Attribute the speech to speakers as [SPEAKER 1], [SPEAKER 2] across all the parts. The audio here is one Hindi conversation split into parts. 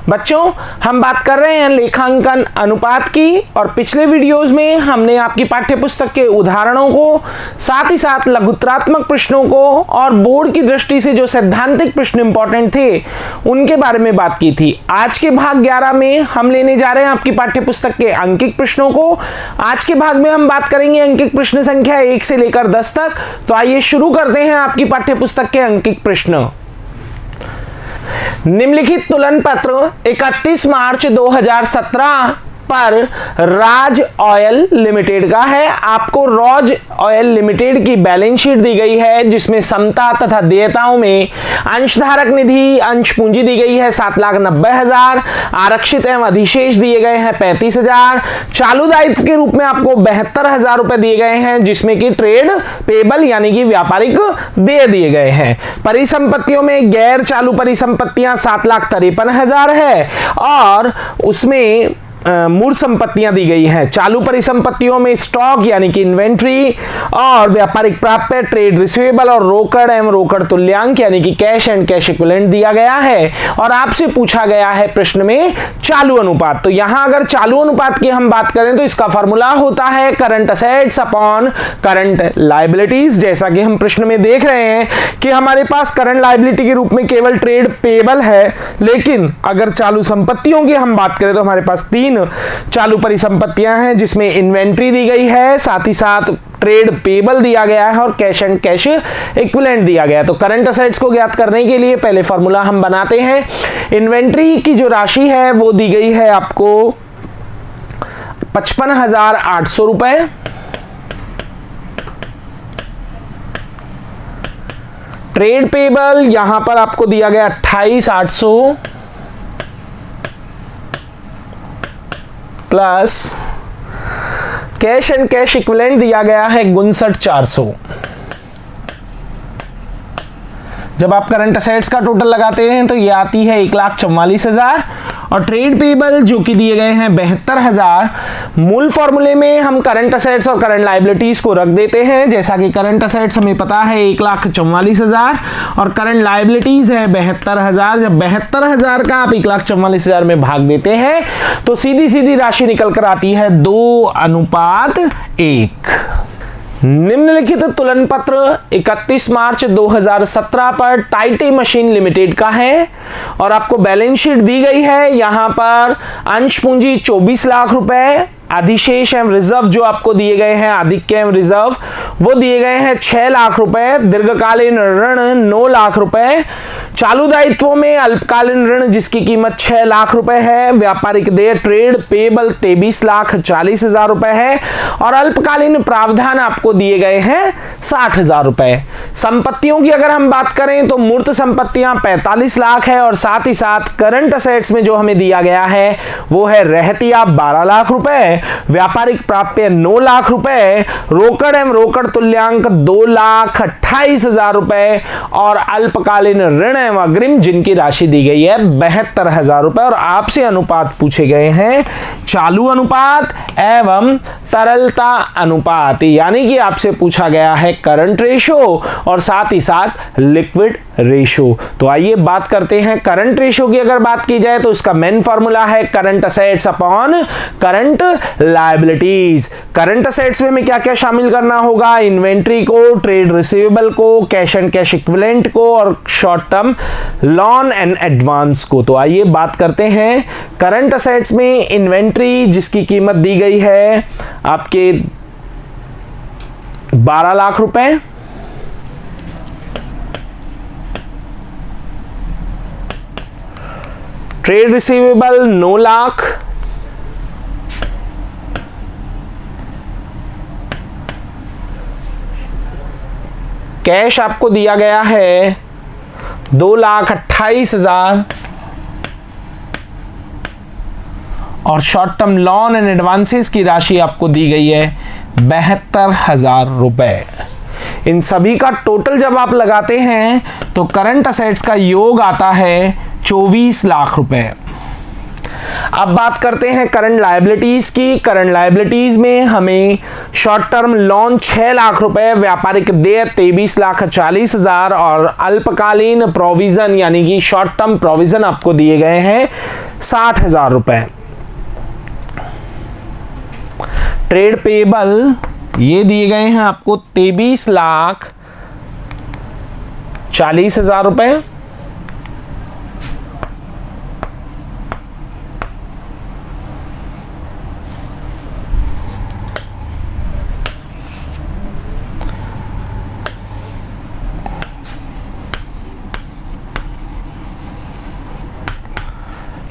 [SPEAKER 1] बच्चों, हम बात कर रहे हैं लेखांकन अनुपात की और पिछले वीडियोस में हमने आपकी पाठ्यपुस्तक के उदाहरणों को, साथ ही साथ लघुत्रात्मक प्रश्नों को और बोर्ड की दृष्टि से जो सैद्धांतिक प्रश्न इंपॉर्टेंट थे उनके बारे में बात की थी। आज के भाग 11 में हम लेने जा रहे हैं आपकी पाठ्यपुस्तक के अंकिक प्रश्नों को। आज के भाग में हम बात करेंगे अंकिक प्रश्न संख्या 1 से लेकर 10 तक। तो आइए शुरू करते हैं आपकी पाठ्यपुस्तक के अंकिक प्रश्न। निम्नलिखित तुलन पत्र 31 मार्च 2017 पर राज ऑयल लिमिटेड का है। आपको राज ऑयल लिमिटेड की बैलेंस शीट दी गई है जिसमें समता तथा देयताओं में अंशधारक निधि अंश पूंजी दी गई है 7,90,000, आरक्षित एवं अधिशेष दिए गए हैं 35,000, चालू दायित्व के रूप में आपको 72,000 रुपए दिए गए हैं जिसमें कि ट्रेड पेबल यानी कि व्यापारिक देय दिए गए हैं। परिसंपत्तियों में गैर चालू परिसंपत्तियां 7,53,000 है और उसमें मूर्त संपत्तियां दी गई हैं। चालू परिसंपत्तियों में स्टॉक यानी कि इन्वेंट्री और व्यापारिक प्राप्य, ट्रेड रिसीवेबल और रोकड़ एवं रोकड़ तुल्यांक यानी कि कैश एंड कैश इक्विवेलेंट दिया गया है। और आपसे पूछा गया है प्रश्न में चालू अनुपात। तो यहां अगर चालू अनुपात की हम बात करें तो इसका फॉर्मूला होता है current assets upon current liabilities. जैसा कि हम प्रश्न में देख रहे हैं कि हमारे पास करंट लायबिलिटी के रूप में केवल ट्रेड पेबल है, लेकिन अगर चालू संपत्तियों की हम बात करें तो हमारे पास 3 चालू परिसंपत्तियां हैं जिसमें इन्वेंट्री दी गई है, साथ ही साथ ट्रेड पेबल दिया गया है और कैश एंड कैश इक्विवेलेंट दिया गया है। तो करंट असेट्स को ज्ञात करने के लिए पहले फॉर्मूला हम बनाते हैं। इन्वेंट्री की जो राशि है वो दी गई है आपको 55,800 रुपए। ट्रेड पेबल यहां पर आपको दिया गया 28,800 plus cash and cash equivalent दिया गया है 59,400। जब आप करंट असेट्स का टोटल लगाते हैं तो ये आती है 1,44,000 और ट्रेड पेबल जो कि दिए गए हैं 72,000। मूल फॉर्मूले में हम करंट असेट्स और करंट लायबिलिटीज को रख देते हैं। जैसा कि करंट असेट्स हमें पता है 1,44,000 और करंट लायबिलिटीज है 72,000। जब 72,000 का आप 1,44,000 में भाग देते हैं तो सीधी सीधी राशि निकल कर आती है 2:1। निम्नलिखित तुलन पत्र 31 मार्च 2017 पर टाइटे मशीन लिमिटेड का है और आपको बैलेंस शीट दी गई है। यहां पर अंश पूंजी 24 लाख रुपए, अधिशेष एवं रिजर्व जो आपको दिए गए हैं, आधिक्य एवं रिजर्व वो दिए गए हैं 6 लाख रुपए, दीर्घकालीन ऋण 9 लाख रुपए, चालू दायित्वों में अल्पकालीन ऋण जिसकी कीमत 6 लाख रुपए है, व्यापारिक देय ट्रेड पेबल 23,40,000 रुपए है और अल्पकालीन प्रावधान आपको दिए गए हैं 60,000 रुपए। संपत्तियों की अगर हम बात करें तो मूर्त संपत्तियां 45 लाख है और साथ ही साथ करंट असेट्स में जो हमें दिया गया है वो है रहतिया 12 लाख रुपए, व्यापारिक प्राप्य 9 लाख रुपए, रोकड़ एवं रोकड़ तुल्यांक 2,28,000 रुपए और अल्पकालीन ऋण एवं अग्रिम जिनकी राशि दी गई है 72,000 रुपए। और आपसे अनुपात पूछे गए हैं चालू अनुपात एवं तरलता अनुपात, यानी कि आपसे पूछा गया है करंट रेशो और साथ ही साथ लिक्विड रेशो। तो आइए बात करते हैं करंट रेशो की। अगर बात की जाए तो इसका मेन फॉर्मूला है current assets upon current liabilities. Current assets में हमें क्या क्या शामिल करना होगा? इन्वेंट्री को, ट्रेड रिसीवेबल को, कैश एंड कैश इक्विवेलेंट को और short term loan and advance को। तो आइए बात करते हैं करंट असेट्स में इन्वेंट्री जिसकी कीमत दी गई है आपके 12 लाख रुपए, ट्रेड रिसीवेबल 9 लाख, कैश आपको दिया गया है 2,28,000 और short term loan and advances की राशि आपको दी गई है 72,000 रुपए। इन सभी का टोटल जब आप लगाते हैं तो करंट असेट्स का योग आता है 24 लाख रुपए। अब बात करते हैं करंट लायबिलिटीज की। करंट लायबिलिटीज में हमें शॉर्ट टर्म लोन 6 लाख रुपए, व्यापारिक देय 23,40,000 और अल्पकालीन प्रोविजन यानी कि शॉर्ट टर्म प्रोविजन आपको दिए गए हैं 60,000 रुपए। ट्रेड पेबल ये दिए गए हैं आपको 23,40,000 रुपए।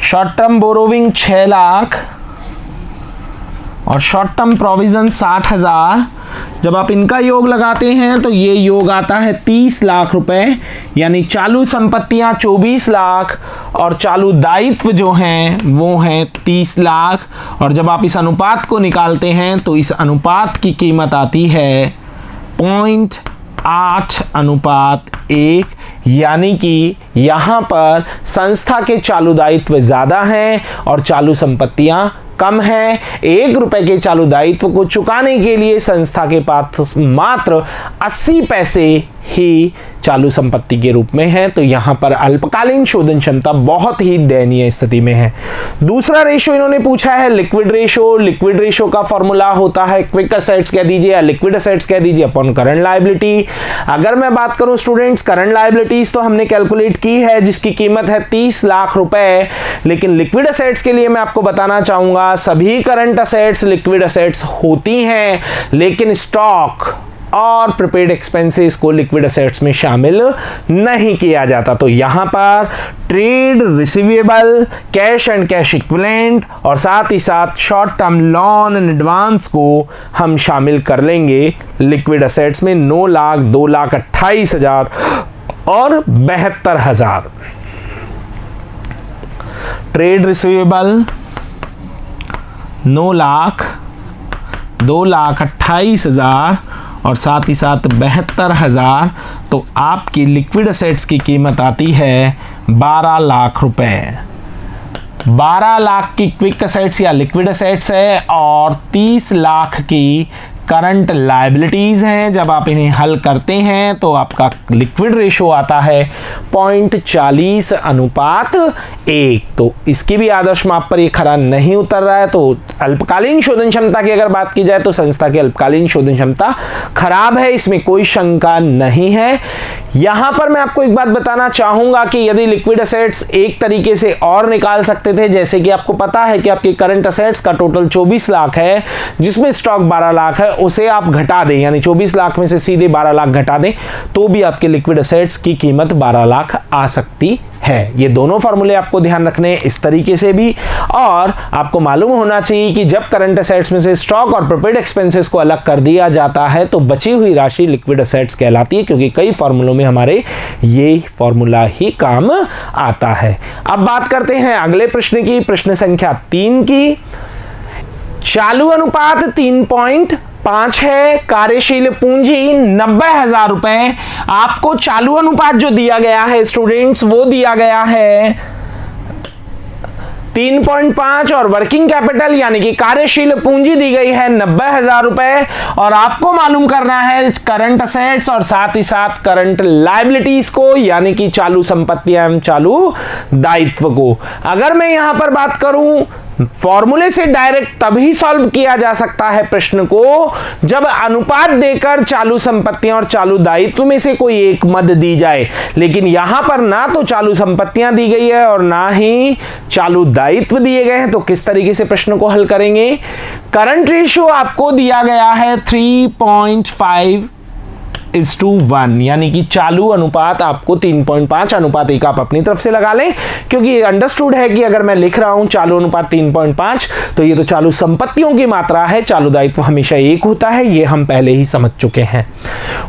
[SPEAKER 1] शॉर्ट टर्म बोरोविंग 6 लाख और शॉर्ट टर्म प्रोविजन 60,000। जब आप इनका योग लगाते हैं तो ये योग आता है 30 लाख रुपए, यानी चालू संपत्तियां 24 लाख और चालू दायित्व जो हैं वो हैं 30 लाख। और जब आप इस अनुपात को निकालते हैं तो इस अनुपात की कीमत आती है 0.8:1, यानी कि यहाँ पर संस्था के चालू दायित्व ज़्यादा हैं और चालू संपत्तियाँ कम है। 1 रुपए के चालू दायित्व को चुकाने के लिए संस्था के पास मात्र 80 पैसे ही चालू संपत्ति के रूप में है। तो यहां पर अल्पकालीन शोधन क्षमता बहुत ही दयनीय स्थिति में है। दूसरा रेशो इन्होंने पूछा है लिक्विड रेशो। लिक्विड रेशो का फॉर्मूला होता है क्विक असेट्स कह दीजिए या लिक्विड असेट्स कह दीजिए अपॉन करंट लायबिलिटी। अगर मैं बात करूं स्टूडेंट्स करंट लायबिलिटीज तो हमने कैलकुलेट की है जिसकी कीमत है 30 लाख रुपए, लेकिन लिक्विड असेट्स के लिए मैं आपको बताना चाहूंगा सभी करंट असेट्स लिक्विड असेट्स होती हैं, लेकिन स्टॉक और प्रीपेड एक्सपेंसेस को लिक्विड असेट्स में शामिल नहीं किया जाता। तो यहां पर trade receivable, cash and cash equivalent और साथ ही साथ short term loan and advance को हम शामिल कर लेंगे लिक्विड असेट्स में 9 लाख, 2,28,000 और 72,000। ट्रेड रिसीवेबल 9 लाख, 2,28,000 और साथ ही साथ 72,000। तो आपकी लिक्विड असेट्स की कीमत आती है 12 लाख रुपए। 12 लाख की क्विक असेट्स या लिक्विड असेट्स है और 30 लाख की करंट लायबिलिटीज हैं। जब आप इन्हें हल करते हैं तो आपका लिक्विड रेशो आता है 0.40:1। तो इसकी भी आदर्श माप पर ये खरा नहीं उतर रहा है। तो अल्पकालीन शोधन क्षमता की अगर बात की जाए तो संस्था की अल्पकालीन शोधन क्षमता खराब है, इसमें कोई शंका नहीं है। यहां पर मैं आपको एक बात बताना चाहूंगा कि यदि लिक्विड असेट्स एक तरीके से और निकाल सकते थे, जैसे कि आपको पता है कि आपकी करंट असेट्स का टोटल 24 लाख है जिसमें स्टॉक 12 लाख है, उसे आप घटा दें यानी 24 लाख में से सीधे 12 लाख घटा दें तो भी आपके लिक्विड असेट्स की कीमत 12 लाख आ सकती है। ये दोनों फॉर्मूले आपको ध्यान रखने इस तरीके से भी, और आपको मालूम होना चाहिए कि जब करंट असेट्स में से स्टॉक और प्रीपेड एक्सपेंसेस को अलग कर दिया जाता है तो बची हुई राशि लिक्विड असेट्स कहलाती है, क्योंकि कई फॉर्मूलों में हमारे ये फॉर्मूला ही काम आता है। अब बात करते हैं अगले प्रश्न की, प्रश्न संख्या 3 की। चालू अनुपात 3.5 है, कार्यशील पूंजी 90,000 रुपए। आपको चालू अनुपात जो दिया गया है स्टूडेंट्स वो दिया गया है 3.5 और वर्किंग कैपिटल यानी कि कार्यशील पूंजी दी गई है 90,000 रुपए, और आपको मालूम करना है करंट असेट्स और साथ ही साथ करंट लायबिलिटीज को यानी कि चालू संपत्तियां एवं चालू दायित्व को। अगर मैं यहां पर बात करूं फॉर्मूले से डायरेक्ट तभी सॉल्व किया जा सकता है प्रश्न को जब अनुपात देकर चालू संपत्तियां और चालू दायित्व में से कोई एक मद दी जाए, लेकिन यहां पर ना तो चालू संपत्तियां दी गई है और ना ही चालू दायित्व दिए गए हैं। तो किस तरीके से प्रश्न को हल करेंगे? करंट रेशियो आपको दिया गया है 3.5:1 यानी कि चालू अनुपात आपको 3.5:1 आप अपनी तरफ से लगा लें, क्योंकि अंडरस्टूड है कि अगर मैं लिख रहा हूं चालू अनुपात 3.5 तो ये तो चालू संपत्तियों की मात्रा है, चालू दायित्व हमेशा 1 होता है, ये हम पहले ही समझ चुके हैं।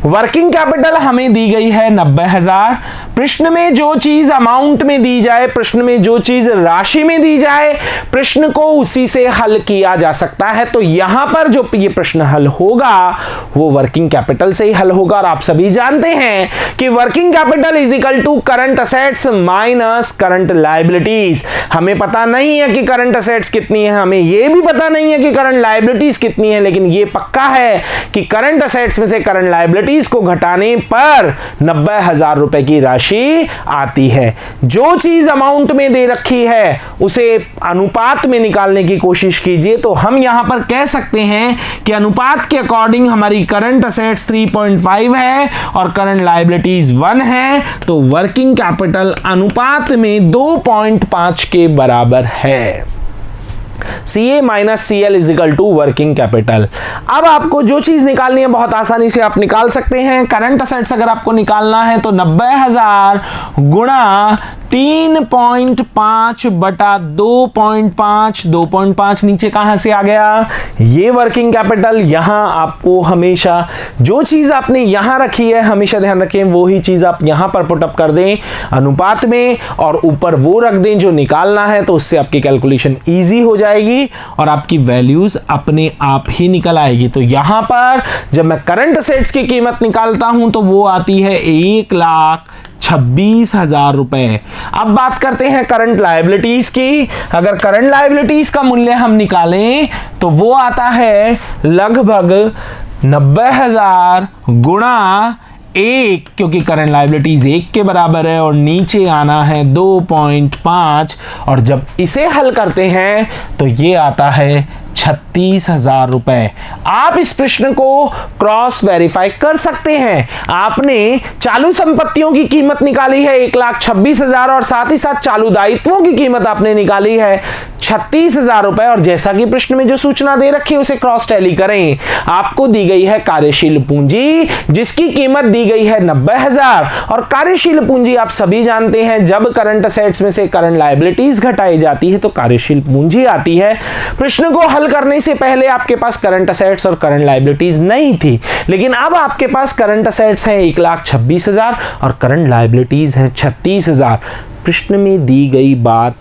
[SPEAKER 1] वर्किंग कैपिटल हमें दी गई है 90,000। प्रश्न में जो चीज अमाउंट में दी जाए, प्रश्न में जो चीज राशि में दी जाए, प्रश्न को उसी से हल किया जा सकता है। तो यहां पर जो ये प्रश्न हल होगा वो वर्किंग कैपिटल से ही हल होगा। का, और आप सभी जानते हैं कि working capital is equal to current assets minus current liabilities. हमें पता नहीं है कि करंट असेट्स कितनी है, हमें यह भी पता नहीं है कि करंट लायबिलिटीज कितनी है, लेकिन यह पक्का है कि करंट असेट्स में से करंट लायबिलिटीज को घटाने पर 90,000 रुपए की राशि आती है। जो चीज अमाउंट में दे रखी है उसे अनुपात में निकालने की कोशिश कीजिए। तो हम यहां पर कह सकते हैं कि अनुपात के अकॉर्डिंग हमारी करंट असेट्स 3.5 है और करंट लायबिलिटीज 1 है, तो वर्किंग कैपिटल अनुपात में 2.5 के बराबर है। CA minus CL is equal to working capital. अब आपको जो चीज निकालनी है बहुत आसानी से आप निकाल सकते हैं। करंट असेट्स अगर आपको निकालना है तो 90,000 गुणा 3.5 बटा 2.5, 2.5 नीचे कहां से आ गया, ये वर्किंग कैपिटल। यहां आपको हमेशा जो चीज आपने यहां रखी है हमेशा ध्यान रखें वो ही चीज आप यहां पर पुटअप कर दें अनुपात में, और ऊपर वो रख दें जो निकालना है, तो उससे आपकी कैलकुलेशन ईजी हो जाएगी और आपकी वैल्यूज अपने आप ही निकल आएगी। तो यहां पर जब मैं करंट असेट्स की कीमत निकालता हूं तो वो आती है 1,26,000 रुपए। अब बात करते हैं करंट लायबिलिटीज की। अगर करंट लायबिलिटीज का मूल्य हम निकालें तो वो आता है लगभग 90,000 गुणा 1, क्योंकि करंट लायबिलिटीज 1 के बराबर है और नीचे आना है 2.5, और जब इसे हल करते हैं तो ये आता है 36,000 रुपए। आप इस प्रश्न को क्रॉस वेरीफाई कर सकते हैं। आपने चालू संपत्तियों की कीमत निकाली है 1,26,000 और साथ ही साथ चालू दायित्वों की कीमत आपने निकाली है 36,000 रुपए, और जैसा कि प्रश्न में जो सूचना दे रखी है उसे क्रॉस टैली करें। आपको दी गई है कार्यशील पूंजी जिसकी कीमत दी गई है 90,000, और कार्यशील पूंजी आप सभी जानते हैं जब करंट असेट्स में से करंट लायबिलिटीज घटाई जाती है तो कार्यशील पूंजी आती है। प्रश्न को हल करने से पहले आपके पास करंट असेट्स और करंट लायबिलिटीज नहीं थी, लेकिन अब आपके पास करंट असेट्स हैं 1,26,000 और करंट लायबिलिटीज हैं 36,000। प्रश्न में दी गई बात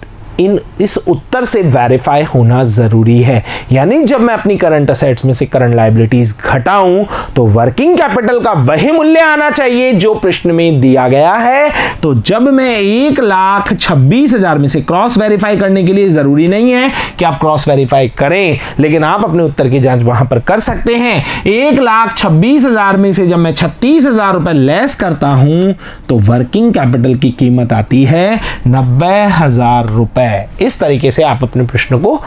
[SPEAKER 1] इस उत्तर से वेरीफाई होना जरूरी है, यानी जब मैं अपनी करंट असेट्स में से करंट लायबिलिटीज घटाऊं तो वर्किंग कैपिटल का वही मूल्य आना चाहिए जो प्रश्न में दिया गया है। तो जब मैं 1,26,000 में से क्रॉस वेरीफाई करने के लिए जरूरी नहीं है कि आप क्रॉस वेरीफाई करें, लेकिन आप अपने उत्तर की जांच वहां पर कर सकते हैं। 1,26,000 में से जब मैं 36,000 रुपए लेस करता हूं तो वर्किंग कैपिटल की कीमत आती है 90,000 रुपए। इस तरीके से आप अपने प्रश्न को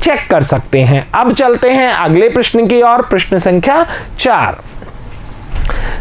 [SPEAKER 1] चेक कर सकते हैं। अब चलते हैं अगले प्रश्न की ओर। प्रश्न संख्या 4।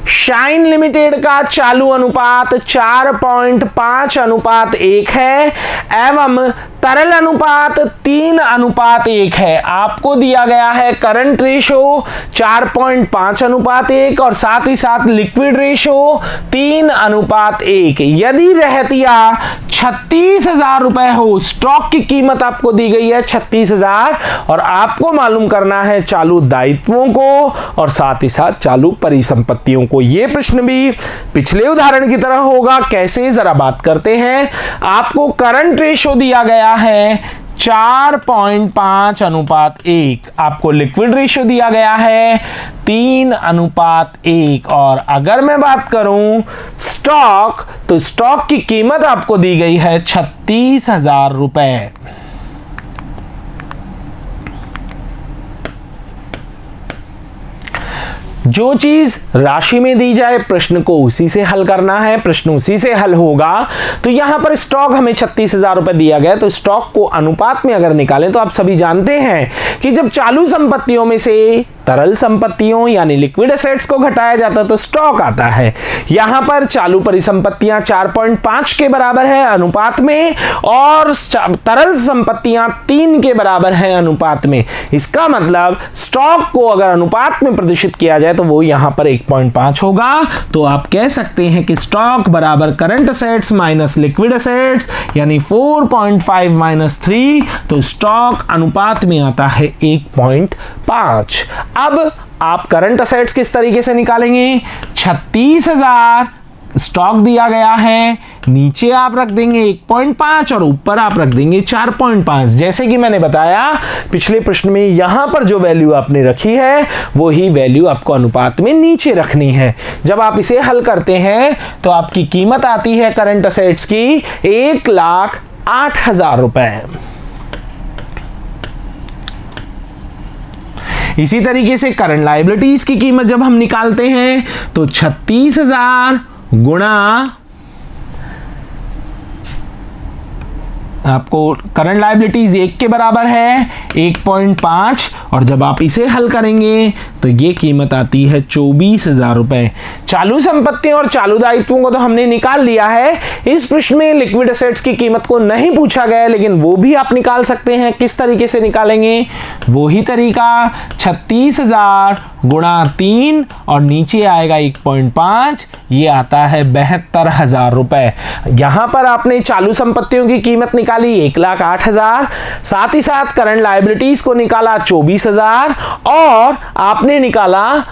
[SPEAKER 1] शाइन लिमिटेड का चालू अनुपात 4.5:1 है एवं तरल अनुपात 3:1 है। आपको दिया गया है करंट रेशो 4.5:1 और साथ ही साथ लिक्विड रेशो 3:1। यदि रहतिया 36,000 रुपए हो, स्टॉक की कीमत आपको दी गई है 36,000 और आपको मालूम करना है चालू दायित्वों को और साथ ही साथ चालू परिसंपत्तियों को। यह प्रश्न भी पिछले उदाहरण की तरह होगा। कैसे, जरा बात करते हैं। आपको करंट रेशो दिया गया है 4.5:1, आपको लिक्विड रेशो दिया गया है 3:1, और अगर मैं बात करूं स्टॉक, तो स्टॉक की कीमत आपको दी गई है 36,000 रुपए। जो चीज राशि में दी जाए प्रश्न को उसी से हल करना है, प्रश्न उसी से हल होगा। तो यहां पर स्टॉक हमें 36,000 रुपए दिया गया, तो स्टॉक को अनुपात में अगर निकालें तो आप सभी जानते हैं कि जब चालू संपत्तियों में से तरल संपत्तियों यानी लिक्विड एसेट्स को घटाया जाता है तो स्टॉक आता है। यहां पर चालू परिसंपत्तियां 4.5 के बराबर है अनुपात में और तरल संपत्तियां 3 के बराबर है अनुपात में। इसका मतलब स्टॉक को अगर अनुपात में प्रदर्शित किया जाए तो वो यहां पर 1.5 होगा। तो आप कह सकते हैं कि स्टॉक बराबर current assets minus liquid assets यानी 4.5 माइनस 3, तो स्टॉक अनुपात में आता है 1.5। अब आप करंट असेट्स किस तरीके से निकालेंगे? 36,000 स्टॉक दिया गया है, नीचे आप रख देंगे 1.5 और ऊपर आप रख देंगे 4.5। जैसे कि मैंने बताया पिछले प्रश्न में, यहां पर जो वैल्यू आपने रखी है वो ही वैल्यू आपको अनुपात में नीचे रखनी है। जब आप इसे हल करते हैं तो आपकी कीमत आती है करंट असेट्स की 1,08,000 रुपए। इसी तरीके से करंट लायबिलिटीज की कीमत जब हम निकालते हैं तो 36,000 गुणा, आपको करंट लायबिलिटीज 1 के बराबर है 1.5, और जब आप इसे हल करेंगे तो ये कीमत आती है 24,000 रुपए। चालू संपत्तियों और चालू दायित्वों को तो हमने निकाल लिया है। इस प्रश्न में लिक्विड एसेट्स की कीमत को नहीं पूछा गया, लेकिन वो भी आप निकाल सकते हैं। किस तरीके से निकालेंगे? वही तरीका, 36,000 गुणा 3 और नीचे आएगा 1.5, ये आता है 72,000 रुपए। यहां पर आपने चालू संपत्तियों की कीमत निकाली 1,08,000, साथ ही साथ करंट लायबिलिटीज को निकाला 24,000 और आपने निकाला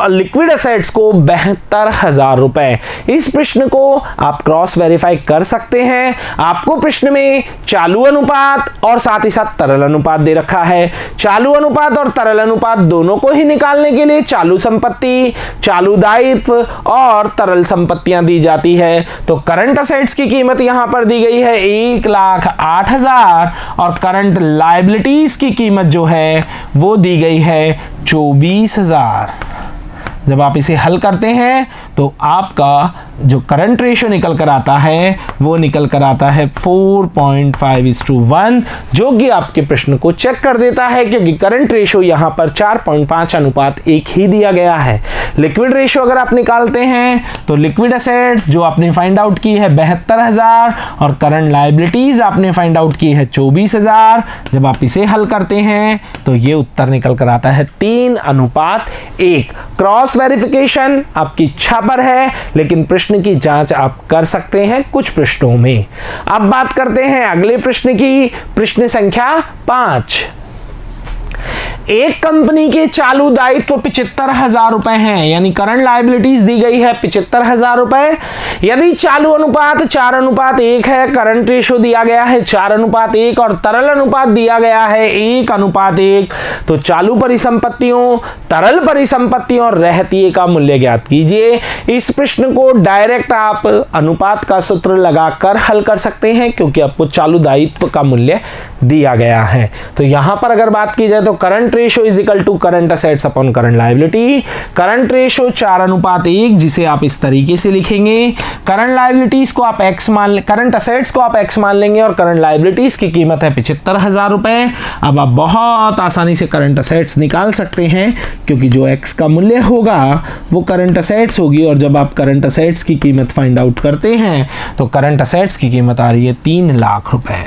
[SPEAKER 1] लिक्विड एसेट्स को 72,000 रुपए। इस प्रश्न को आप क्रॉस वेरीफाई कर सकते हैं। आपको प्रश्न में चालू अनुपात और साथ ही साथ तरल अनुपात दे रखा है। चालू अनुपात और तरल अनुपात दोनों को ही निकालने के लिए चालू संपत्ति, चालू दायित्व और तरल संपत्तियां दी जाती है। तो करंट असेट्स की कीमत यहां पर दी गई है 1,08,000 और करंट लायबिलिटीज की कीमत जो है वो दी गई है 24,000। जब आप इसे हल करते हैं तो आपका जो करंट रेशियो निकल कर आता है वो निकल कर आता है 4.5:1, जो कि आपके प्रश्न को चेक कर देता है, क्योंकि करंट रेशियो यहाँ पर 4.5 अनुपात 1 ही दिया गया है। लिक्विड रेशियो अगर आप निकालते हैं तो लिक्विड एसेट्स जो आपने फाइंड आउट की है 72,000 और करंट लायबिलिटीज आपने फाइंड आउट की है 24,000। जब आप इसे हल करते हैं तो ये उत्तर निकल कर आता है 3:1। क्रॉस वेरिफिकेशन आपकी इच्छा पर है, लेकिन प्रश्न की जांच आप कर सकते हैं कुछ प्रश्नों में। अब बात करते हैं अगले प्रश्न की, प्रश्न संख्या 5। एक कंपनी के चालू दायित्व 75,000 रुपए हैं, यानी करंट लायबिलिटीज दी गई है 75,000 रुपए। यदि चालू अनुपात 4:1 है, करंट रेशियो दिया गया है 4:1 और तरल अनुपात दिया गया है 1:1, तो चालू परिसंपत्तियों, तरल परिसंपत्तियों और रहतिये का मूल्य ज्ञात कीजिए। इस प्रश्न को डायरेक्ट आप अनुपात का सूत्र लगाकर हल कर सकते हैं, क्योंकि आपको चालू दायित्व का मूल्य दिया गया है। तो यहां पर अगर बात की जाए तो current ratio is equal to current assets upon current liability. Current ratio 4:1, जिसे आप इस तरीके से लिखेंगे। करंट लायबिलिटीज को आप x मान, करंट असेट्स को आप x मान लेंगे और करंट लायबिलिटीज की कीमत है 75,000 रुपए। अब आप बहुत आसानी से करंट असेट्स निकाल सकते हैं, क्योंकि जो x का मूल्य होगा वो करंट असेट्स होगी, और जब आप करंट असेट्स की कीमत फाइंड आउट करते हैं तो करंट असेट्स की कीमत आ रही है 3 लाख रुपए।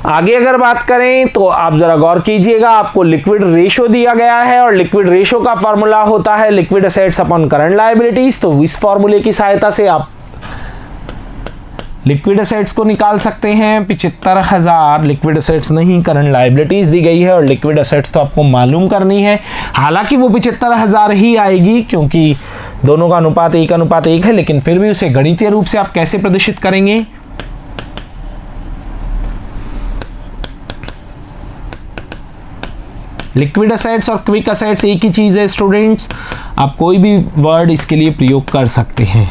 [SPEAKER 1] आगे अगर बात करें तो आप जरा गौर कीजिएगा, आपको लिक्विड रेशियो दिया गया है और लिक्विड रेशियो का फॉर्मूला होता है liquid assets upon current liabilities. तो इस फॉर्मूले की सहायता से आप लिक्विड एसेट्स को निकाल सकते हैं। 75,000 लिक्विड एसेट्स नहीं, करंट लायबिलिटीज दी गई है और लिक्विड एसेट्स तो आपको मालूम करनी है। हालांकि वो 75,000 ही आएगी, क्योंकि दोनों का अनुपात 1:1 है, लेकिन फिर भी उसे गणितीय रूप से आप कैसे प्रदर्शित करेंगे? लिक्विड एसेट्स और क्विक एसेट्स एक ही चीज़ है स्टूडेंट्स, आप कोई भी वर्ड इसके लिए प्रयोग कर सकते हैं।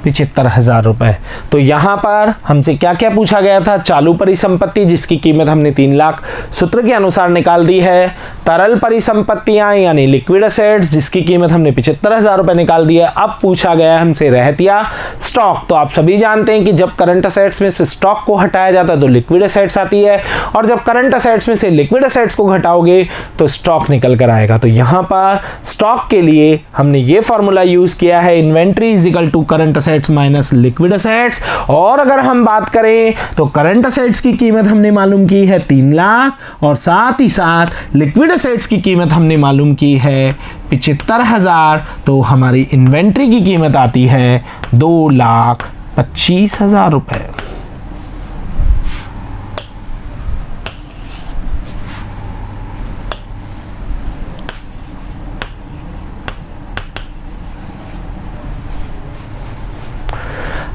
[SPEAKER 1] 75,000 रुपए। तो यहां पर हमसे क्या क्या पूछा गया था? चालू परिसंपत्ति जिसकी कीमत हमने 3 लाख सूत्र के अनुसार निकाल दी है। तरल परिसंपत्तियां यानी लिक्विड एसेट्स जिसकी कीमत हमने 75,000 रुपए निकाल दी है। अब पूछा गया है हमसे रहतिया स्टॉक। तो आप सभी जानते हैं कि जब करंट असेट्स में से स्टॉक को हटाया जाता है तो लिक्विड एसेट्स आती है, और जब करंट असेट्स में से लिक्विड एसेट्स को घटाओगे तो स्टॉक निकल कर आएगा। तो यहां पर स्टॉक के लिए हमने ये फॉर्मूला यूज किया है, inventory is equal to current assets minus liquid assets. और अगर हम बात करें तो करंट असेट्स की कीमत हमने मालूम की है 3 लाख और साथ ही साथ लिक्विड असेट्स की कीमत हमने मालूम की है 75,000। तो हमारी इन्वेंट्री की कीमत आती है 2,25,000 रुपए।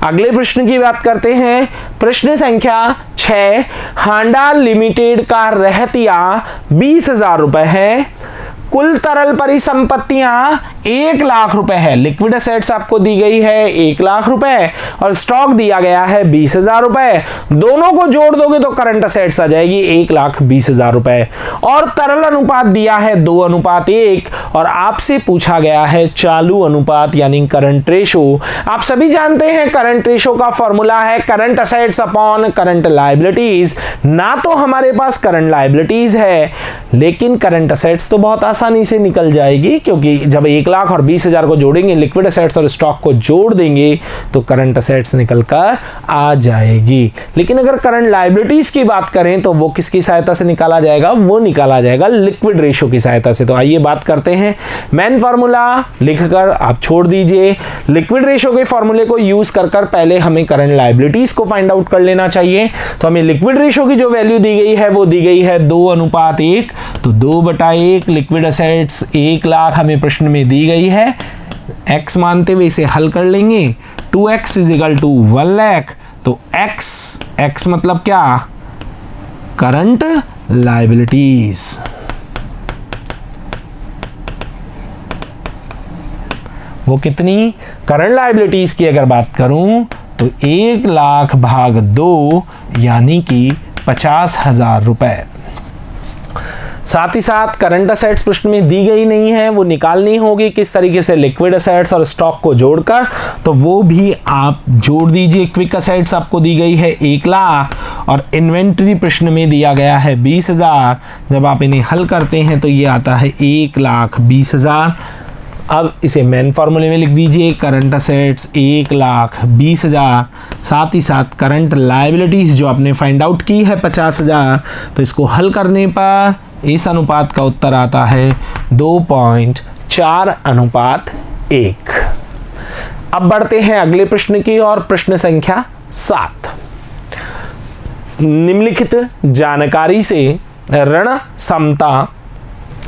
[SPEAKER 1] अगले प्रश्न की बात करते हैं। प्रश्न संख्या 6, हांडा लिमिटेड का रहतिया 20,000 रुपए है, कुल तरल परिसंपत्तियां 1 लाख रुपए है। लिक्विड असेट्स आपको दी गई है 1 लाख रुपए और स्टॉक दिया गया है 20,000 रुपए। दोनों को जोड़ दोगे तो करंट असेट्स आ जाएगी 1,20,000 रुपए और तरल अनुपात दिया है 2:1 और आपसे पूछा गया है चालू अनुपात यानी करंट रेशो। आप सभी जानते हैं करंट रेशो का फॉर्मूला है current assets upon current liabilities. ना तो हमारे पास करंट लायबिलिटीज है लेकिन करंट असेट्स तो बहुत आसानी से निकल जाएगी, क्योंकि जब 1 लाख और 20,000 को जोड़ेंगे, लिक्विड असेट्स और स्टॉक को जोड़ देंगे तो करंट असेट्स निकल कर आ जाएगी। लेकिन अगर करंट लायबिलिटीज की बात करें तो वो किसकी सहायता से निकाला जाएगा? वो निकाला जाएगा लिक्विड रेशो की सहायता से। तो आइए बात करते हैं। मेन फॉर्मूला लिखकर आप छोड़ दीजिए। लिक्विड रेशो के फॉर्मूले को यूज कर पहले हमें करंट लायबिलिटीज को फाइंड आउट कर लेना चाहिए। तो हमें लिक्विड रेशो की जो वैल्यू दी गई है वो दी गई है 2:1, तो 2/1 लिक्विड असेट्स 1 लाख हमें प्रश्न में दी गई है। x मानते हुए इसे हल कर लेंगे। 2x = 1 लाख, तो x मतलब क्या? Current liabilities. वो कितनी? करंट लायबिलिटीज की अगर बात करूं तो 1 लाख भाग 2 यानी कि 50,000 रुपए। साथ ही साथ करंट असेट्स प्रश्न में दी गई नहीं है, वो निकालनी होगी किस तरीके से? लिक्विड असेट्स और स्टॉक को जोड़कर, तो वो भी आप जोड़ दीजिए। क्विक असेट्स आपको दी गई है 1 लाख और इन्वेंट्री प्रश्न में दिया गया है 20,000। जब आप इन्हें हल करते हैं तो ये आता है 1,20,000। अब इसे मेन फॉर्मूले में लिख दीजिए, करंट असेट्स 1,20,000, साथ ही साथ करंट लायबिलिटीज जो आपने फाइंड आउट की है 50,000। तो इसको हल करने पर इस अनुपात का उत्तर आता है 2.4:1। अब बढ़ते हैं अगले प्रश्न की ओर। प्रश्न संख्या 7, निम्नलिखित जानकारी से ऋण समता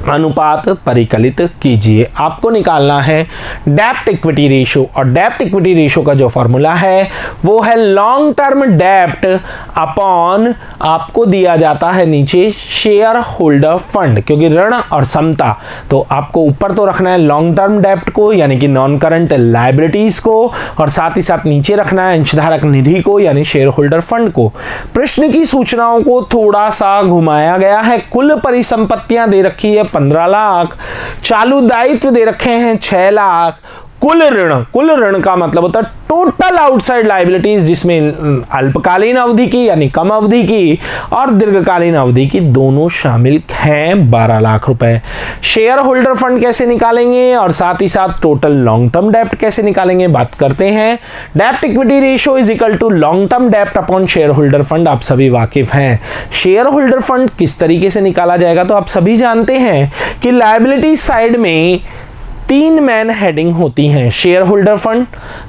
[SPEAKER 1] अनुपात परिकलित कीजिए। आपको निकालना है डेब्ट इक्विटी रेशो, और डेब्ट इक्विटी रेशो का जो फॉर्मूला है वो है लॉन्ग टर्म डेब्ट अपॉन, आपको दिया जाता है नीचे शेयर होल्डर फंड, क्योंकि ऋण और समता तो आपको ऊपर तो रखना है लॉन्ग टर्म डेब्ट को यानी कि नॉन करंट लायबिलिटीज को, और साथ ही साथ नीचे रखना है अंशधारक निधि को यानी शेयर होल्डर फंड को। प्रश्न की सूचनाओं को थोड़ा सा घुमाया गया है। कुल परिसंपत्तियां दे रखी है 15 लाख, चालू दायित्व दे रखे हैं 6 लाख, कुल ऋण का मतलब होता है टोटल आउटसाइड लायबिलिटीज, जिसमें अल्पकालीन अवधि की यानी कम अवधि की और दीर्घकालीन अवधि की दोनों शामिल हैं 12 लाख रुपए। शेयर होल्डर फंड कैसे निकालेंगे और साथ ही साथ टोटल लॉन्ग टर्म डेब्ट कैसे निकालेंगे, बात करते हैं। डेब्ट इक्विटी रेशियो = लॉन्ग टर्म डेब्ट अपॉन शेयर होल्डर फंड, आप सभी वाकिफ हैं। शेयर होल्डर फंड किस तरीके से निकाला जाएगा तो आप सभी जानते हैं कि लायबिलिटी साइड में 3 मेन हेडिंग होती हैं, share holder fund,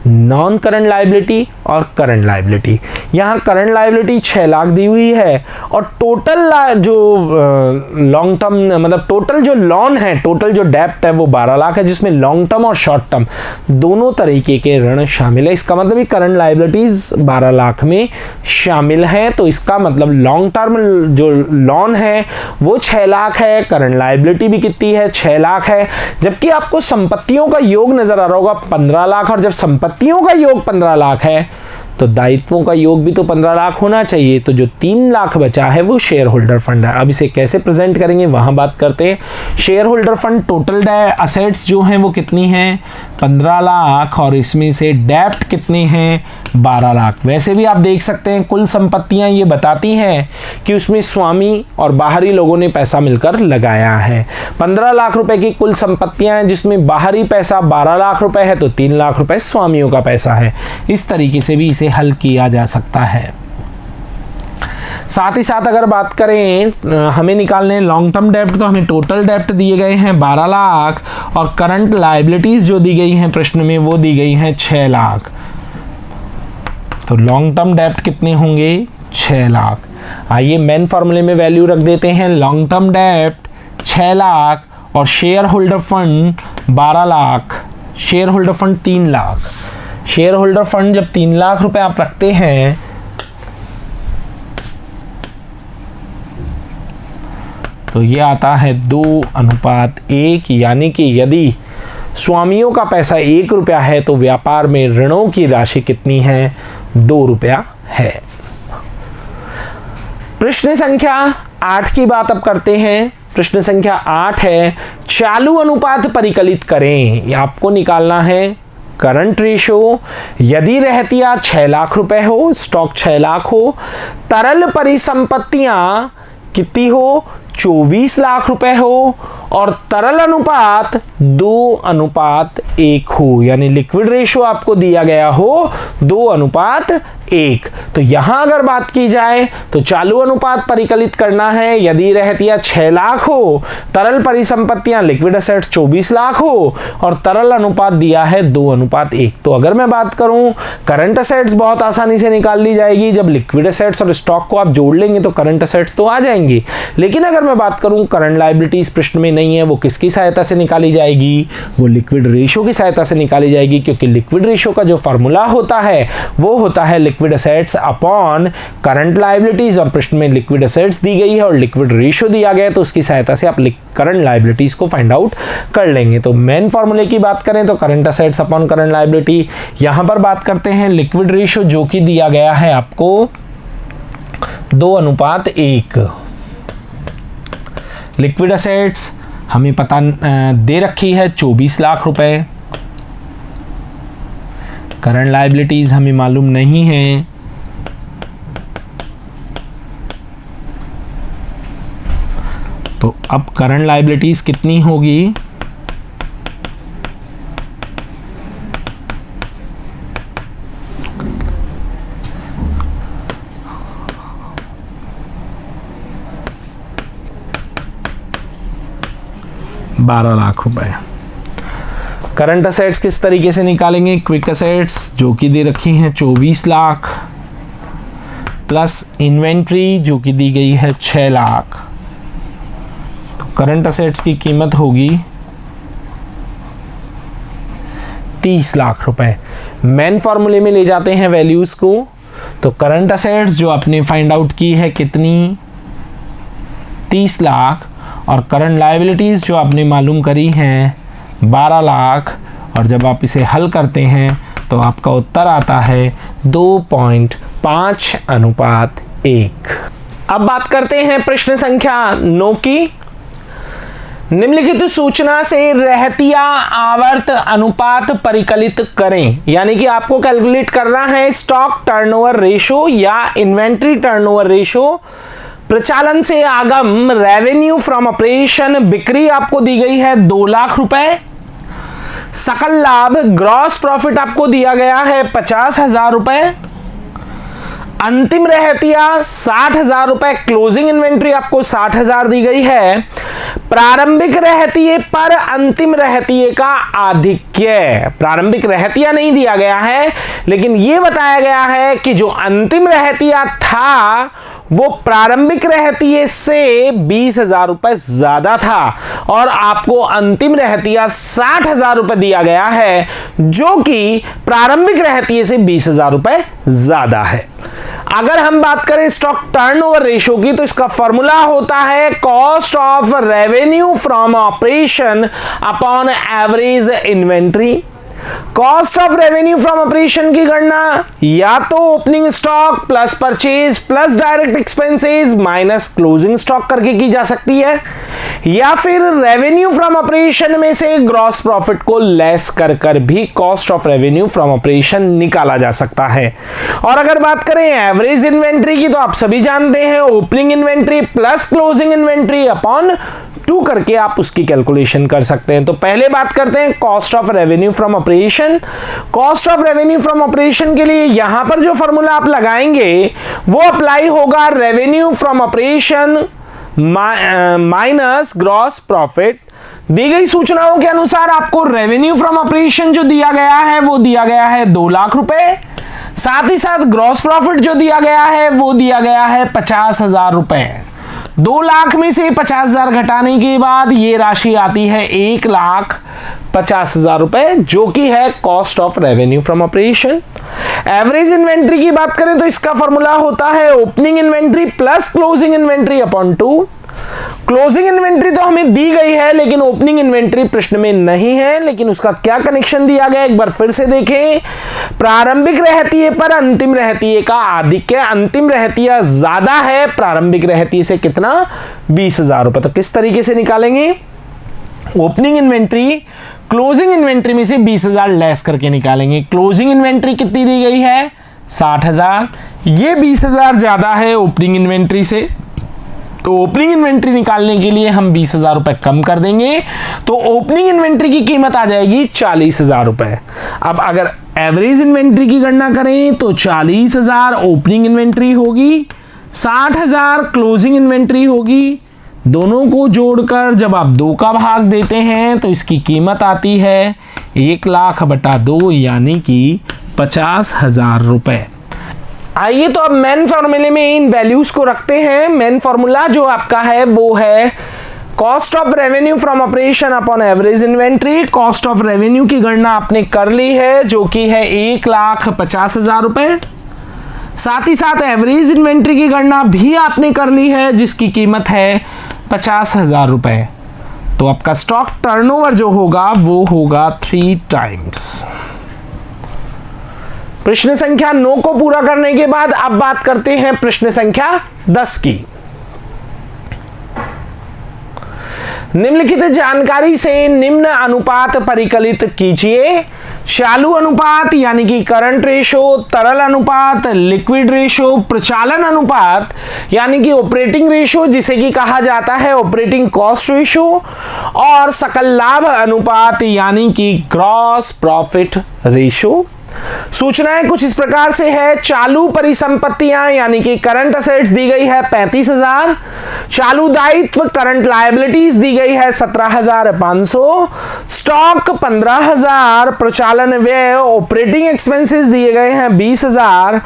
[SPEAKER 1] non current liability और करंट लायबिलिटी। यहाँ करंट लायबिलिटी 6 लाख दी हुई है और टोटल जो लॉन्ग टर्म मतलब टोटल जो लोन है, टोटल जो डेब्ट है वो 12 लाख है, जिसमें लॉन्ग टर्म और शॉर्ट टर्म दोनों तरीके के ऋण शामिल है। इसका मतलब करंट लायबिलिटीज 12 लाख में शामिल है, तो इसका मतलब लॉन्ग टर्म जो लोन है वो 6 लाख है, करंट लायबिलिटी भी कितनी है 6 लाख है। जबकि आपको संपत्तियों का योग नजर आ रहा होगा 15 लाख, और जब संपत्तियों का योग 15 लाख है तो दायित्वों का योग भी तो 15 लाख होना चाहिए। तो जो 3 लाख बचा है वो शेयर होल्डर फंड है। अब इसे कैसे प्रेजेंट करेंगे वहां बात करते हैं। Share holder fund total assets जो हैं वो कितनी हैं 15 लाख और इसमें से डेब्ट कितने हैं 12 लाख। वैसे भी आप देख सकते हैं कुल संपत्तियां ये बताती हैं कि उसमें स्वामी और बाहरी लोगों ने पैसा मिलकर लगाया है। 15 लाख रुपए की कुल संपत्तियां हैं जिसमें बाहरी पैसा 12 लाख रुपए है, तो 3 लाख रुपए स्वामियों का पैसा है। इस तरीके से भी इसे हल किया जा सकता है। साथ ही साथ अगर बात करें हमें निकालने लॉन्ग टर्म डेब्ट, तो हमें टोटल डेब्ट दिए गए हैं 12 लाख और करंट लायबिलिटीज जो दी गई हैं प्रश्न में वो दी गई हैं 6 लाख। तो लॉन्ग टर्म डेब्ट कितने होंगे 6 लाख। आइए मेन फॉर्मूले में वैल्यू रख देते हैं। लॉन्ग टर्म डेब्ट 6 लाख और share holder fund 12 lakh, share holder fund 3 lakh. Share holder fund जब 3 लाख रुपए आप रखते हैं तो ये आता है 2:1, यानी कि यदि स्वामियों का पैसा 1 रुपया है तो व्यापार में ऋणों की राशि कितनी है? 2 रुपया है। प्रश्न संख्या 8 की बात अब करते हैं। प्रश्न संख्या 8 है, चालू अनुपात परिकलित करें। ये आपको निकालना है करंट रेशो। यदि रहतिया 6 लाख रुपए हो, स्टॉक 6 लाख हो, तरल परिसंपत्तियां कितनी हो? 24 लाख रुपए हो, और तरल अनुपात 2:1 हो, यानी लिक्विड रेशो आपको दिया गया हो 2:1। तो यहां अगर बात की जाए तो चालू अनुपात परिकलित करना है। यदि रहतिया 6 लाख हो, तरल परिसंपत्तियां लिक्विड एसेट्स 24 लाख हो, और तरल अनुपात दिया है 2:1। तो अगर मैं बात करूं, करंट एसेट्स बहुत आसानी से निकाल ली जाएगी। जब लिक्विड एसेट्स और स्टॉक को आप जोड़ लेंगे तो करंट एसेट्स तो आ जाएंगी। लेकिन अगर मैं बात करूं करंट लायबिलिटीज प्रश्न में नहीं है, वो किसकी सहायता से निकाली जाएगी? वो लिक्विड रेशो की सहायता से निकाली जाएगी, क्योंकि लिक्विड रेशो का जो फॉर्मूला होता है वो होता है liquid assets upon current liabilities. और प्रश्न में लिक्विड एसेट्स दी गई है और लिक्विड रेशो दिया गया है, तो उसकी सहायता से आप करंट लायबिलिटीज को फाइंड आउट कर लेंगे। तो मेन फॉर्मूले की बात करें तो current assets upon current liability. यहां पर बात करते हैं लिक्विड रेशो, जो कि दिया गया है आपको 2:1। लिक्विड एसेट्स हमें पता दे रखी है 24 लाख रुपए। करंट लायबिलिटीज हमें मालूम नहीं है। तो अब करंट लायबिलिटीज कितनी होगी? ₹12 लाख रुपए। करंट असेट्स किस तरीके से निकालेंगे? क्विक असेट्स जो कि दे रखी हैं 24 लाख प्लस इन्वेंट्री जो कि दी गई है 6 लाख। तो करंट असेट्स की कीमत होगी 30 लाख रुपए। मेन फॉर्मूले में ले जाते हैं वैल्यूज को। तो करंट असेट्स जो आपने फाइंड आउट की है कितनी? 30 लाख, और करंट लायबिलिटीज जो आपने मालूम करी हैं 12 लाख, और जब आप इसे हल करते हैं तो आपका उत्तर आता है 2.5:1। अब बात करते हैं प्रश्न संख्या 9 की। निम्नलिखित सूचना से रहतिया आवर्त अनुपात परिकलित करें। यानी कि आपको कैलकुलेट करना है स्टॉक टर्नओवर रेशो या इन्वेंट्री टर्नओवर रेशो। प्रचालन से आगम रेवेन्यू फ्रॉम ऑपरेशन, बिक्री आपको दी गई है 2 लाख रुपए। सकल लाभ ग्रॉस प्रॉफिट आपको दिया गया है 50,000 रुपए। अंतिम रहतिया 60,000 रुपए। क्लोजिंग इन्वेंट्री आपको 60,000 दी गई है। प्रारंभिक रहतिये पर अंतिम रहतिये का आधिक्य। प्रारंभिक रहतिया नहीं दिया गया है, लेकिन यह बताया गया है कि जो अंतिम रहतिया था वो प्रारंभिक रहतिये से 20,000 रुपए ज्यादा था, और आपको अंतिम रहतिया 60,000 रुपए दिया गया है, जो कि प्रारंभिक रहतिये से 20,000 रुपए ज्यादा है। अगर हम बात करें स्टॉक टर्नओवर रेशो की, तो इसका फॉर्मूला होता है cost of revenue from operation upon average inventory. Cost of revenue from operation की गणना या तो opening stock plus purchase plus direct expenses minus closing stock करके की जा सकती है, या फिर रेवेन्यू फ्रॉम ऑपरेशन में से ग्रॉस प्रॉफिट को लेस कर भी cost of revenue from operation निकाला जा सकता है। और अगर बात करें एवरेज इन्वेंट्री की, तो आप सभी जानते हैं opening inventory plus closing inventory upon 2 करके आप उसकी कैलकुलेशन कर सकते हैं। तो पहले बात करते हैं cost of revenue from operation. Cost of revenue from operation के लिए यहां पर जो फॉर्मूला आप लगाएंगे वो अप्लाई होगा revenue from operation minus gross profit. दी गई सूचनाओं के अनुसार आपको रेवेन्यू फ्रॉम ऑपरेशन जो दिया गया है वो दिया गया है 2 लाख रुपए। साथ ही साथ ग्रॉस प्रॉफिट जो दिया गया है वो दिया गया है 50,000 रुपए। 2 लाख में से 50,000 घटाने के बाद ये राशि आती है 1,50,000 रुपए, जो कि है cost of revenue from operation. Average inventory की बात करें तो इसका फॉर्मूला होता है opening inventory plus closing inventory upon 2। Closing inventory तो हमें दी गई है लेकिन ओपनिंग इन्वेंट्री प्रश्न में नहीं है, लेकिन उसका क्या कनेक्शन दिया गया एक बार फिर से देखें। प्रारंभिक रहतिये पर अंतिम रहतिये का आधिक्य, अंतिम रहतिया ज्यादा है प्रारंभिक रहतिये से, कितना 20,000 रुपए। तो किस तरीके से निकालेंगे, ओपनिंग इन्वेंट्री क्लोजिंग इन्वेंट्री में से 20,000 लेस करके निकालेंगे। क्लोजिंग इन्वेंट्री कितनी दी गई है 60,000, ये 20,000 ज्यादा है ओपनिंग इन्वेंट्री से, तो ओपनिंग इन्वेंट्री निकालने के लिए हम 20,000 रुपए कम कर देंगे, तो ओपनिंग इन्वेंट्री की कीमत आ जाएगी 40,000 रुपए। अब अगर एवरेज इन्वेंट्री की गणना करें तो 40,000 ओपनिंग इन्वेंट्री होगी, 60,000 क्लोजिंग इन्वेंट्री होगी। दोनों को जोड़कर जब आप 2 का भाग देते हैं तो इसकी कीमत आती है 1,00,000/2 यानी कि 50,000 रुपए। आइए तो अब मेन फॉर्मूले में इन वैल्यूज को रखते हैं। मेन फॉर्मूला जो आपका है वो है cost of revenue from operation upon average inventory. Cost of revenue की गणना आपने कर ली है जो कि है 1,50,000 रुपए। साथ ही साथ एवरेज इन्वेंट्री की गणना भी आपने कर ली है जिसकी कीमत है 50,000 रुपए। तो आपका स्टॉक टर्नओवर जो होगा वो होगा 3 टाइम्स। प्रश्न संख्या 9 को पूरा करने के बाद अब बात करते हैं प्रश्न संख्या 10 की। निम्नलिखित जानकारी से निम्न अनुपात परिकलित कीजिए। चालू अनुपात यानी कि करंट रेशो, तरल अनुपात लिक्विड रेशो, प्रचालन अनुपात यानी कि ऑपरेटिंग रेशो जिसे कि कहा जाता है ऑपरेटिंग कॉस्ट रेशो, और सकल लाभ अनुपात यानी कि ग्रॉस प्रॉफिट रेशो। सूचनाएं कुछ इस प्रकार से है। चालू परिसंपत्तियां यानी कि करंट असेट्स दी गई है 35,000, चालू दायित्व करंट लायबिलिटीज दी गई है 17,500, स्टॉक 15,000, प्रचालन व्यय ऑपरेटिंग एक्सपेंसेस दिए गए हैं 20,000,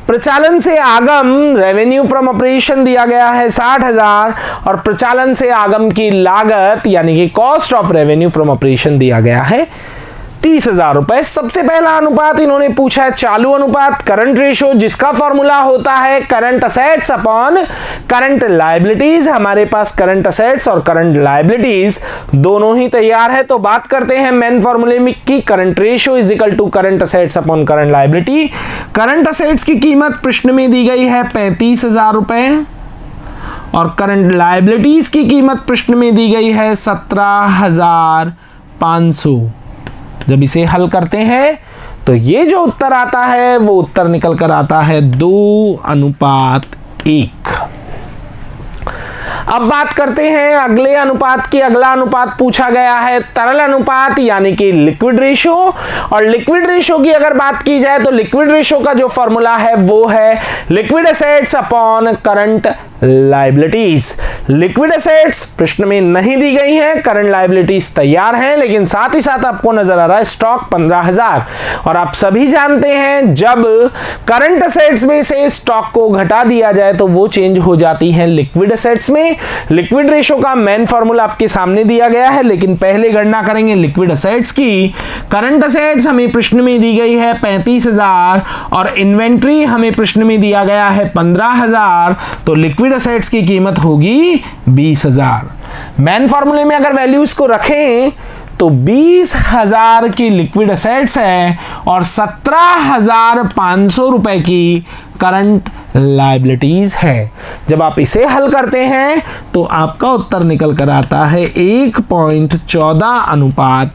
[SPEAKER 1] प्रचालन से आगम रेवेन्यू फ्रॉम ऑपरेशन दिया गया है 60,000 और प्रचालन से आगम की लागत यानी कि cost of revenue from operation दिया गया है 30,000 रुपए। सबसे पहला अनुपात इन्होंने पूछा है चालू अनुपात करंट रेशो, जिसका फॉर्मूला होता है current assets upon current liabilities. हमारे पास करंट असेट्स और करंट लायबिलिटीज दोनों ही तैयार है, तो बात करते हैं मेन फॉर्मूले में की current ratio is equal to current assets upon current liability. Current assets की कीमत प्रश्न में दी गई है 35,000 रुपए और करंट लायबिलिटीज की कीमत प्रश्न में दी गई है 17,500। जब इसे हल करते हैं तो ये जो उत्तर आता है वो उत्तर निकल कर आता है 2:1। अब बात करते हैं अगले अनुपात की। अगला अनुपात पूछा गया है तरल अनुपात यानी कि लिक्विड रेशो, और लिक्विड रेशो की अगर बात की जाए तो लिक्विड रेशो का जो फॉर्मूला है वो है liquid assets upon current liabilities. Liquid assets प्रश्न में नहीं दी गई हैं, करंट लायबिलिटीज तैयार हैं, लेकिन साथ ही साथ आपको नजर आ रहा है स्टॉक 15,000, और आप सभी जानते हैं जब करंट एसेट्स में से स्टॉक को घटा दिया जाए तो वो चेंज हो जाती है लिक्विड एसेट्स में। लिक्विड रेशो का मेन फॉर्मूला आपके सामने दिया गया है, लेकिन पहले गणना करेंगे लिक्विड एसेट्स की। करंट एसेट्स हमें प्रश्न में दी गई है 35,000 और इन्वेंट्री हमें प्रश्न में दिया गया है 15,000, तो लिक्विड एसेट्स की कीमत होगी 20,000। मेन फॉर्मूले में अगर वैल्यूज को रखें तो 20,000 की लिक्विड एसेट्स है और 17,500 रुपए की करंट लायबिलिटीज है। जब आप इसे हल करते हैं तो आपका उत्तर निकल कर आता है 1.14:1।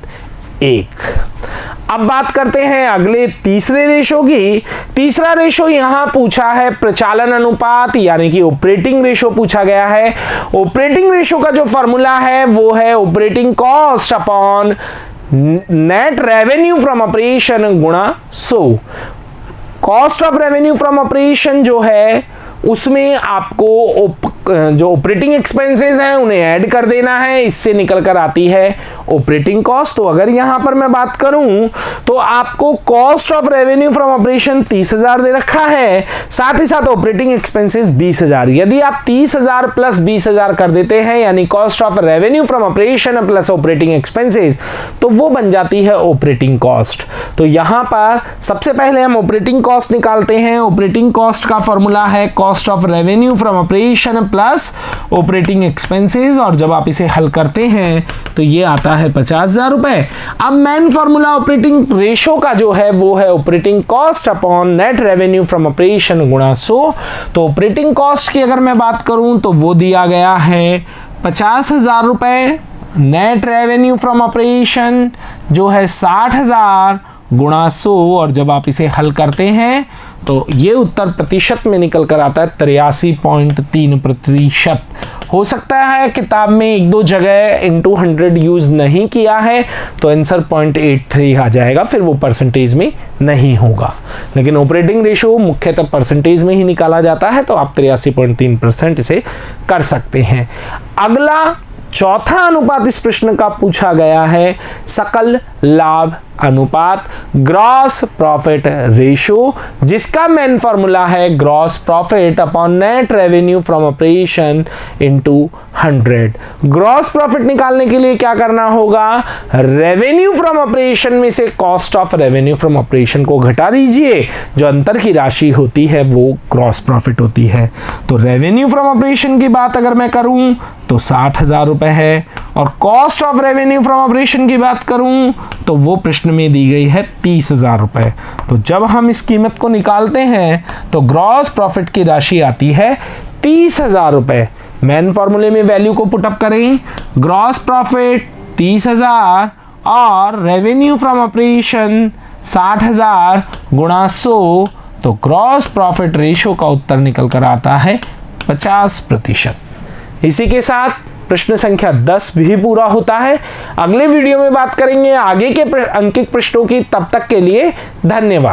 [SPEAKER 1] अब बात करते हैं अगले तीसरे रेशो की। तीसरा रेशो यहां पूछा है प्रचालन अनुपात यानी कि ऑपरेटिंग रेशो पूछा गया है। ऑपरेटिंग रेशो का जो फॉर्मूला है वो है operating cost upon net revenue from operation गुणा 100। Cost of revenue from operation जो है उसमें आपको जो ऑपरेटिंग एक्सपेंसेस हैं उन्हें ऐड कर देना है, इससे निकल कर आती है ऑपरेटिंग कॉस्ट। तो अगर यहां पर मैं बात करूं तो आपको cost of revenue from operation 30,000 दे रखा है, साथ ही साथ ऑपरेटिंग एक्सपेंसेस 20,000। यदि आप 30,000 प्लस 20,000 कर देते हैं यानी cost of revenue from operation plus operating expenses, तो वो बन जाती है ऑपरेटिंग कॉस्ट। तो यहां पर सबसे पहले हम ऑपरेटिंग कॉस्ट निकालते हैं। ऑपरेटिंग कॉस्ट का फॉर्मूला है cost of revenue from operation plus operating expenses, और जब आप इसे हल करते हैं तो ये आता है 50,000 रुपए। अब मेन फॉर्मूला ऑपरेटिंग रेशो का जो है वो है operating cost upon net revenue from operation गुणा 100। तो ऑपरेटिंग कॉस्ट की अगर मैं बात करूं तो वो दिया गया है 50,000 रुपए, नेट रेवेन्यू फ्रॉम ऑपरेशन जो है 60,000 गुणा 100, और जब आप इसे हल करते हैं तो ये उत्तर प्रतिशत में निकल कर आता है 83.3%। हो सकता है किताब में एक दो जगह इंटू 100 यूज नहीं किया है तो आंसर 0.83 आ जाएगा, फिर वो परसेंटेज में नहीं होगा। लेकिन ऑपरेटिंग रेशो मुख्यतः परसेंटेज में ही निकाला जाता है, तो आप 83.3% इसे कर सकते हैं। अगला चौथा अनुपात इस प्रश्न का पूछा गया है सकल लाभ अनुपात, ग्रॉस प्रॉफिट रेशो, जिसका मेन फॉर्मूला है gross profit upon net revenue from operation into 100। Gross profit निकालने के लिए क्या करना होगा, रेवेन्यू फ्रॉम ऑपरेशन में से cost of revenue from operation को घटा दीजिए, जो अंतर की राशि होती है वो ग्रॉस प्रॉफिट होती है। तो रेवेन्यू फ्रॉम ऑपरेशन की बात अगर मैं करूं तो 60,000 रुपए है, और cost of revenue from operation की बात करूं तो वो प्रश्न में दी गई है 30,000 रुपए। तो जब हम इस कीमत को निकालते हैं तो ग्रॉस प्रॉफिट की राशि आती है 30,000 रुपए। मेन फॉर्मूले में वैल्यू को पुटअप करें, ग्रॉस प्रॉफिट 30,000 और रेवेन्यू फ्रॉम ऑपरेशन 60,000 गुणा 100, तो ग्रॉस प्रॉफिट रेशो का उत्तर निकल कर आता है 50%। इसी के साथ प्रश्न संख्या 10 भी पूरा होता है। अगले वीडियो में बात करेंगे आगे के अंकित प्रश्नों की, तब तक के लिए धन्यवाद।